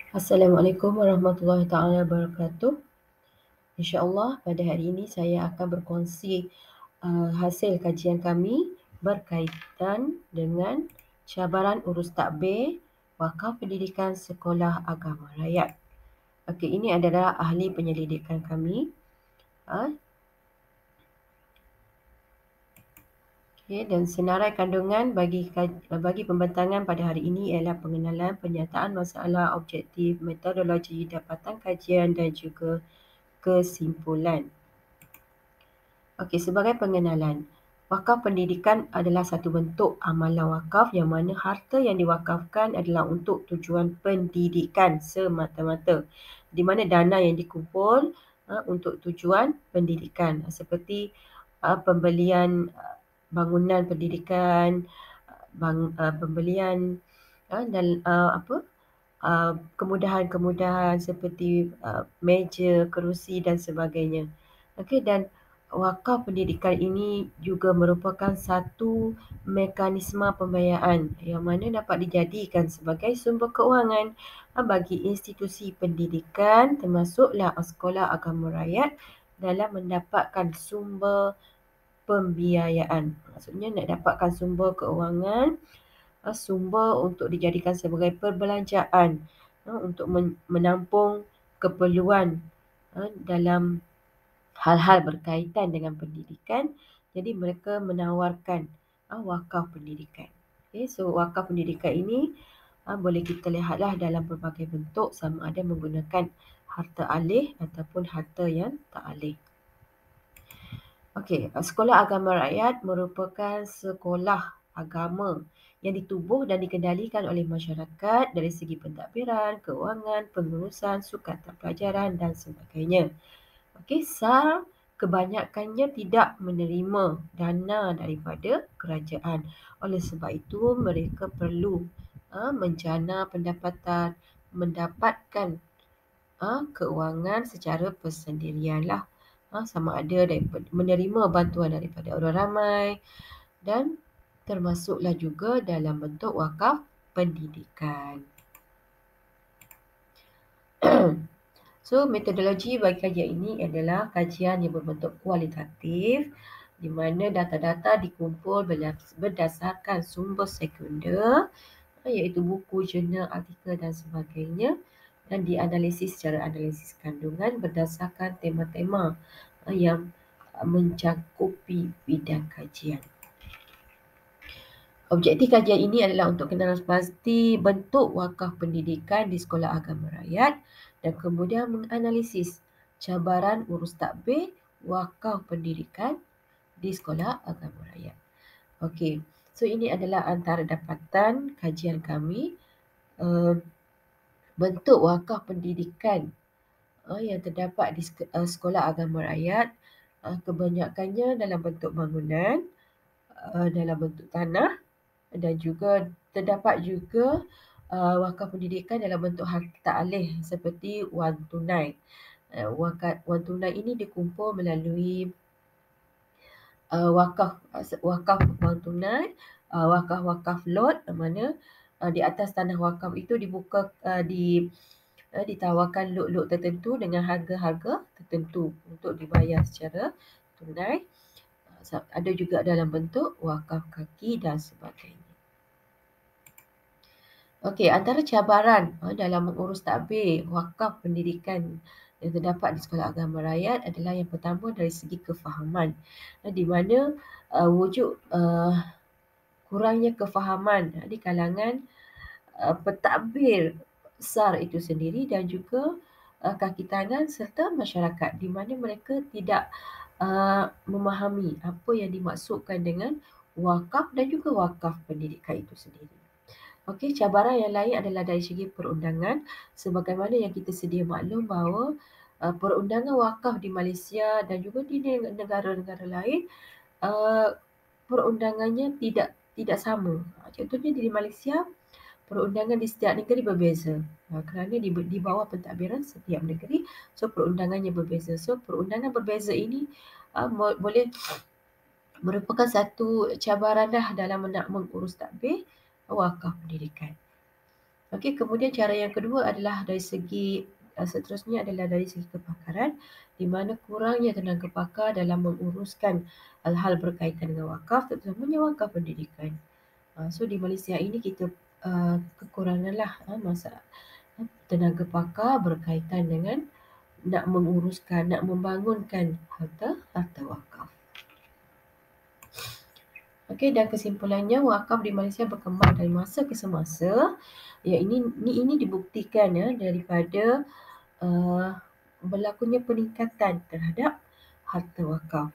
Assalamualaikum warahmatullahi taala wabarakatuh. InsyaAllah pada hari ini saya akan berkongsi hasil kajian kami berkaitan dengan cabaran urus takbir wakaf pendidikan sekolah agama rakyat. Okey, ini adalah ahli penyelidikan kami. Okay, dan senarai kandungan bagi pembentangan pada hari ini ialah pengenalan, penyataan masalah, objektif, metodologi, dapatan kajian dan juga kesimpulan. Okey, sebagai pengenalan, wakaf pendidikan adalah satu bentuk amalan wakaf yang mana harta yang diwakafkan adalah untuk tujuan pendidikan semata-mata. Di mana dana yang dikumpul untuk tujuan pendidikan seperti pembelian bangunan pendidikan, pembelian dan kemudahan-kemudahan seperti meja, kerusi dan sebagainya. Okey, dan wakaf pendidikan ini juga merupakan satu mekanisme pembiayaan yang mana dapat dijadikan sebagai sumber keuangan bagi institusi pendidikan termasuklah sekolah agama rakyat dalam mendapatkan sumber pembiayaan. Maksudnya nak dapatkan sumber keuangan, sumber untuk dijadikan sebagai perbelanjaan untuk menampung keperluan dalam hal-hal berkaitan dengan pendidikan. Jadi mereka menawarkan wakaf pendidikan. Okay, so wakaf pendidikan ini boleh kita lihatlah dalam pelbagai bentuk, sama ada menggunakan harta alih ataupun harta yang tak alih. Okey, sekolah agama rakyat merupakan sekolah agama yang ditubuh dan dikendalikan oleh masyarakat dari segi pentadbiran, keuangan, pengurusan, sukatan pelajaran dan sebagainya. Okey, SAR kebanyakannya tidak menerima dana daripada kerajaan. Oleh sebab itu, mereka perlu menjana pendapatan, mendapatkan keuangan secara persendirian lah. Sama ada menerima bantuan daripada orang ramai dan termasuklah juga dalam bentuk wakaf pendidikan. So, metodologi bagi kajian ini adalah kajian yang berbentuk kualitatif di mana data-data dikumpul berdasarkan sumber sekunder iaitu buku, jurnal, artikel dan sebagainya dan dianalisis secara analisis kandungan berdasarkan tema-tema yang mencakupi bidang kajian. Objektif kajian ini adalah untuk kenalan pasti bentuk wakaf pendidikan di sekolah agama rakyat dan kemudian menganalisis cabaran urus takbir wakaf pendidikan di sekolah agama rakyat. Okey, so ini adalah antara dapatan kajian kami. Bentuk wakaf pendidikan yang terdapat di sekolah agama rakyat kebanyakannya dalam bentuk bangunan, dalam bentuk tanah dan juga terdapat juga wakaf pendidikan dalam bentuk harta alih seperti wang tunai. Wang tunai ini dikumpul melalui wakaf wang tunai, wakaf lot mana di atas tanah wakaf itu dibuka ditawarkan lot-lot tertentu dengan harga-harga tertentu untuk dibayar secara tunai. Ada juga dalam bentuk wakaf kaki dan sebagainya. Okey, antara cabaran dalam mengurus takbir wakaf pendidikan yang terdapat di sekolah agama rakyat adalah yang pertama dari segi kefahaman, di mana wujud kurangnya kefahaman di kalangan pentadbir SAR itu sendiri dan juga kaki tangan serta masyarakat di mana mereka tidak memahami apa yang dimaksudkan dengan wakaf dan juga wakaf pendidikan itu sendiri. Okey, cabaran yang lain adalah dari segi perundangan. Sebagaimana yang kita sedia maklum bahawa perundangan wakaf di Malaysia dan juga di negara-negara lain perundangannya tidak sama. Contohnya di Malaysia, perundangan di setiap negeri berbeza. Kerana di bawah pentadbiran setiap negeri, so perundangannya berbeza. So perundangan berbeza ini boleh merupakan satu cabaran dah dalam nak mengurus takbir wakaf pendidikan. Okey, kemudian cara yang kedua adalah dari segi seterusnya adalah dari segi kepakaran, di mana kurangnya tenaga pakar dalam menguruskan hal-hal berkaitan dengan wakaf, terutamanya wakaf pendidikan. So di Malaysia ini kita kekuranganlah masa tenaga pakar berkaitan dengan nak menguruskan, nak membangunkan harta wakaf. Okey, dan kesimpulannya wakaf di Malaysia berkembang dari masa ke semasa. Ya, ini dibuktikan daripada uh, berlakunya peningkatan terhadap harta wakaf.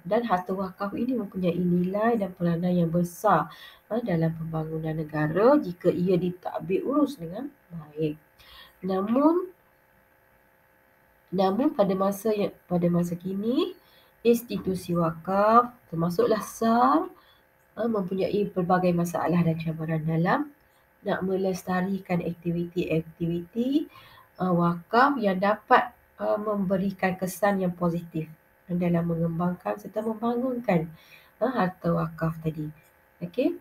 Dan harta wakaf ini mempunyai nilai dan peranan yang besar dalam pembangunan negara jika ia ditadbir urus dengan baik. Namun pada masa kini institusi wakaf termasuklah SAR mempunyai pelbagai masalah dan cabaran dalam nak melestarikan aktiviti-aktiviti wakaf yang dapat memberikan kesan yang positif dalam mengembangkan serta membangunkan harta wakaf tadi. Okey.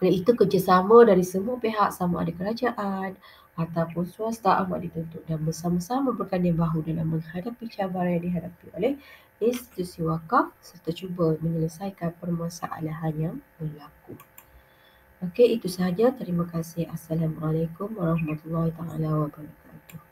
Oleh itu kerjasama dari semua pihak sama ada kerajaan ataupun swasta amat dituntut dan bersama-sama berganding bahu dalam menghadapi cabaran yang dihadapi oleh institusi wakaf serta cuba menyelesaikan permasalahan yang berlaku. Okey, itu sahaja. Terima kasih. Assalamualaikum warahmatullahi taala wabarakatuh.